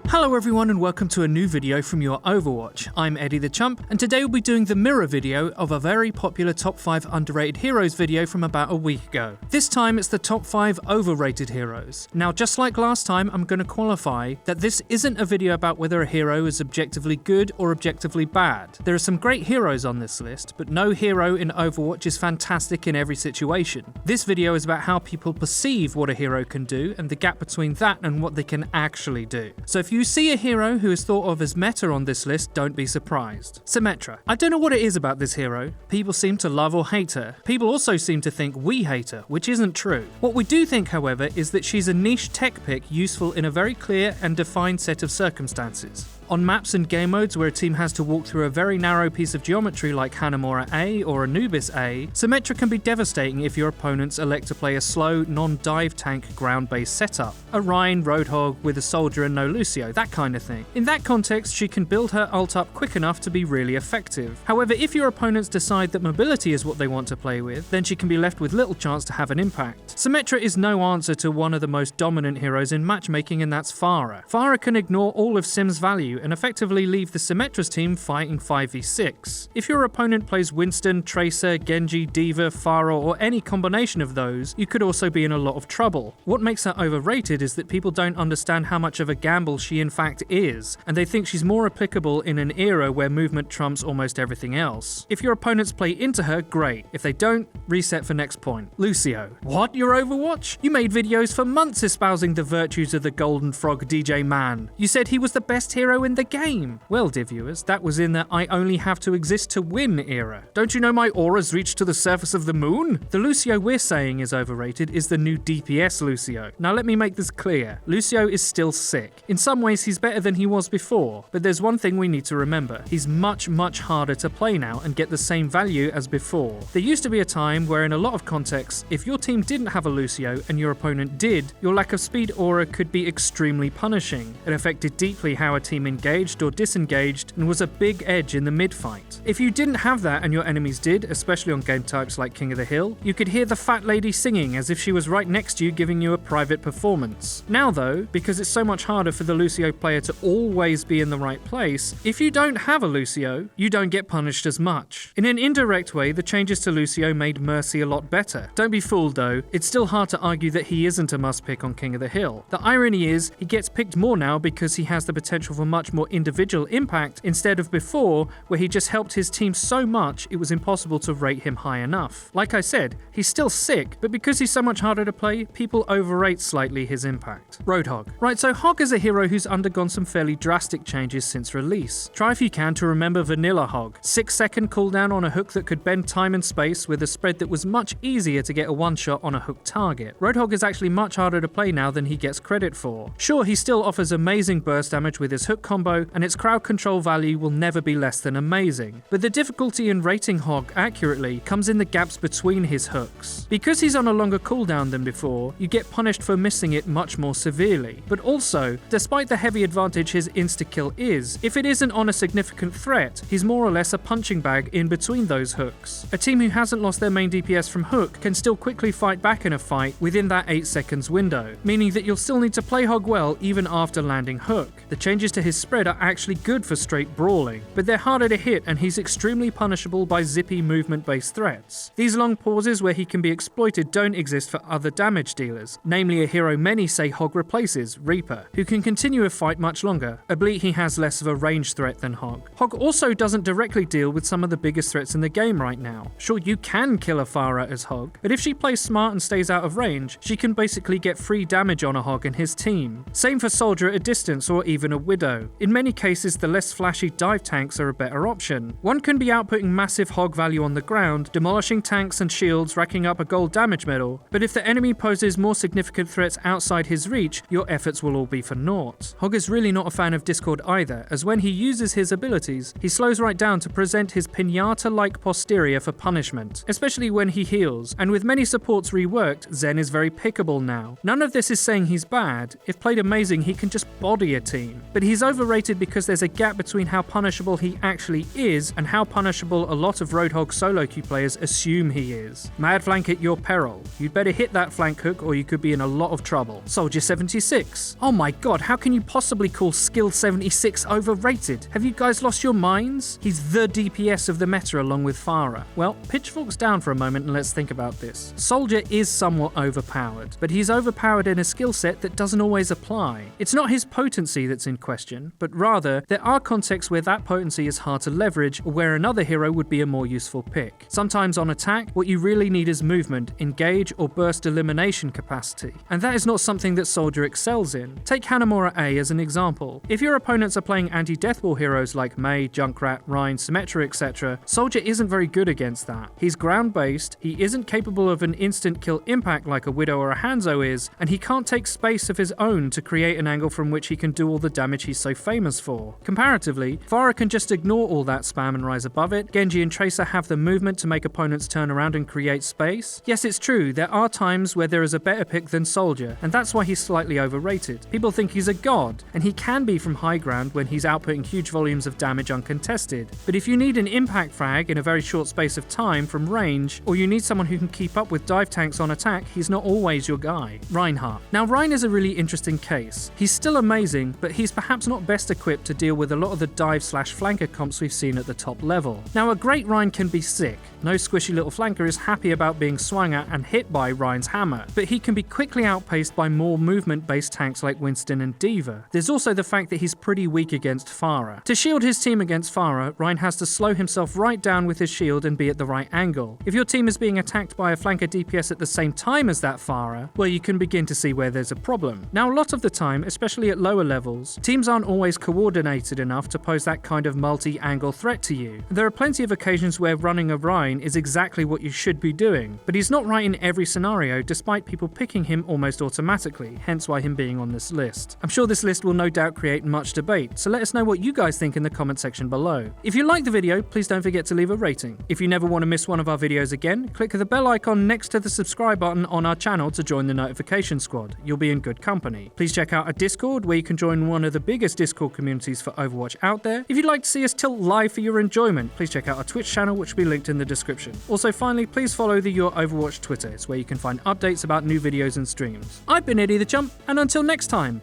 Hello everyone and welcome to a new video from Your Overwatch. I'm Eddie the Chump, and today we'll be doing the mirror video of a very popular top 5 underrated heroes video from about a week ago. This time it's the top 5 overrated heroes. Now just like last time, I'm going to qualify that this isn't a video about whether a hero is objectively good or objectively bad. There are some great heroes on this list, but no hero in Overwatch is fantastic in every situation. This video is about how people perceive what a hero can do and the gap between that and what they can actually do. So if you see a hero who is thought of as meta on this list, don't be surprised. Symmetra. I don't know what it is about this hero. People seem to love or hate her. People also seem to think we hate her, which isn't true. What we do think, however, is that she's a niche tech pick useful in a very clear and defined set of circumstances. On maps and game modes where a team has to walk through a very narrow piece of geometry like Hanamura A or Anubis A, Symmetra can be devastating if your opponents elect to play a slow, non-dive tank ground-based setup. A Rein Roadhog with a soldier and no Lucio, that kind of thing. In that context, she can build her ult up quick enough to be really effective. However, if your opponents decide that mobility is what they want to play with, then she can be left with little chance to have an impact. Symmetra is no answer to one of the most dominant heroes in matchmaking, and that's Pharah. Pharah can ignore all of Sim's value and effectively leave the Symmetra's team fighting 5v6. If your opponent plays Winston, Tracer, Genji, D.Va, Pharah, or any combination of those, you could also be in a lot of trouble. What makes her overrated is that people don't understand how much of a gamble she in fact is, and they think she's more applicable in an era where movement trumps almost everything else. If your opponents play into her, great. If they don't, reset for next point. Lucio. What, your Overwatch? You made videos for months espousing the virtues of the Golden Frog DJ man. You said he was the best hero in the game. Well, dear viewers, that was in the I only have to exist to win era. Don't you know my aura's reached to the surface of the moon? The Lucio we're saying is overrated is the new DPS Lucio. Now let me make this clear. Lucio is still sick. In some ways he's better than he was before, but there's one thing we need to remember. He's much harder to play now and get the same value as before. There used to be a time where in a lot of contexts, if your team didn't have a Lucio and your opponent did, your lack of speed aura could be extremely punishing. It affected deeply how a team engaged or disengaged and was a big edge in the mid-fight. If you didn't have that and your enemies did, especially on game types like King of the Hill, you could hear the fat lady singing as if she was right next to you giving you a private performance. Now though, because it's so much harder for the Lucio player to always be in the right place, if you don't have a Lucio, you don't get punished as much. In an indirect way, the changes to Lucio made Mercy a lot better. Don't be fooled though, it's still hard to argue that he isn't a must-pick on King of the Hill. The irony is, he gets picked more now because he has the potential for much more individual impact instead of before, where he just helped his team so much it was impossible to rate him high enough. Like I said, he's still sick, but because he's so much harder to play, people overrate slightly his impact. Roadhog. Right, so Hog is a hero who's undergone some fairly drastic changes since release. Try if you can to remember Vanilla Hog. 6-second cooldown on a hook that could bend time and space with a spread that was much easier to get a one-shot on a hook target. Roadhog is actually much harder to play now than he gets credit for. Sure, he still offers amazing burst damage with his hook combo, and its crowd control value will never be less than amazing. But the difficulty in rating Hog accurately comes in the gaps between his hooks. Because he's on a longer cooldown than before, you get punished for missing it much more severely. But also, despite the heavy advantage his insta-kill is, if it isn't on a significant threat, he's more or less a punching bag in between those hooks. A team who hasn't lost their main DPS from hook can still quickly fight back in a fight within that 8 seconds window, meaning that you'll still need to play Hog well even after landing hook. The changes to his spread are actually good for straight brawling, but they're harder to hit and he's extremely punishable by zippy movement-based threats. These long pauses where he can be exploited don't exist for other damage dealers, namely a hero many say Hog replaces, Reaper, who can continue a fight much longer, albeit he has less of a range threat than Hog. Hog also doesn't directly deal with some of the biggest threats in the game right now. Sure, you can kill a Pharah as Hog, but if she plays smart and stays out of range, she can basically get free damage on a Hog and his team. Same for Soldier at a distance or even a Widow. In many cases, the less flashy dive tanks are a better option. One can be outputting massive Hog value on the ground, demolishing tanks and shields, racking up a gold damage medal, but if the enemy poses more significant threats outside his reach, your efforts will all be for naught. Hog is really not a fan of Discord either, as when he uses his abilities, he slows right down to present his pinata-like posterior for punishment, especially when he heals, and with many supports reworked, worked, Zen is very pickable now. None of this is saying he's bad. If played amazing, he can just body a team. But he's overrated because there's a gap between how punishable he actually is and how punishable a lot of Roadhog solo queue players assume he is. Mad flank at your peril. You'd better hit that flank hook or you could be in a lot of trouble. Soldier 76. Oh my god, how can you possibly call Skill 76 overrated? Have you guys lost your minds? He's the DPS of the meta along with Farah. Well, pitchforks down for a moment and let's think about this. Soldier is somewhat overpowered, but he's overpowered in a skill set that doesn't always apply. It's not his potency that's in question, but rather there are contexts where that potency is hard to leverage or where another hero would be a more useful pick. Sometimes on attack, what you really need is movement, engage, or burst elimination capacity, and that is not something that Soldier excels in. Take Hanamura A as an example. If your opponents are playing anti-deathball heroes like Mei, Junkrat, Rein, Symmetra, etc., Soldier isn't very good against that. He's ground-based, he isn't capable of an instant kill impact like a Widow or a Hanzo is, and he can't take space of his own to create an angle from which he can do all the damage he's so famous for. Comparatively, Farah can just ignore all that spam and rise above it. Genji and Tracer have the movement to make opponents turn around and create space. Yes, it's true, there are times where there is a better pick than Soldier, and that's why he's slightly overrated. People think he's a god, and he can be from high ground when he's outputting huge volumes of damage uncontested. But if you need an impact frag in a very short space of time from range, or you need someone who can keep up with dive tanks on attack, he's not always your guy. Reinhardt. Now Rein is a really interesting case. He's still amazing, but he's perhaps not best equipped to deal with a lot of the dive/flanker comps we've seen at the top level. Now a great Rein can be sick. No squishy little flanker is happy about being swung at and hit by Rein's hammer, but he can be quickly outpaced by more movement-based tanks like Winston and D.Va. There's also the fact that he's pretty weak against Farah. To shield his team against Farah, Rein has to slow himself right down with his shield and be at the right angle. If your team is being attacked by a flanker DPS at the same time as that Farah, well, you can begin to see where there's a problem. Now a lot of the time, especially at lower levels, teams aren't always coordinated enough to pose that kind of multi-angle threat to you. There are plenty of occasions where running a Rein is exactly what you should be doing, but he's not right in every scenario despite people picking him almost automatically, hence why him being on this list. I'm sure this list will no doubt create much debate, so let us know what you guys think in the comment section below. If you liked the video, please don't forget to leave a rating. If you never want to miss one of our videos again, click the bell icon next to the subscribe button on our channel to join the notification squad. You'll be in good company. Please check out our Discord where you can join one of the biggest Discord communities for Overwatch out there. If you'd like to see us tilt live for your enjoyment, please check out our Twitch channel which will be linked in the description. Also finally, please follow the Your Overwatch Twitter. It's where you can find updates about new videos and streams. I've been Eddie the Chump, and until next time.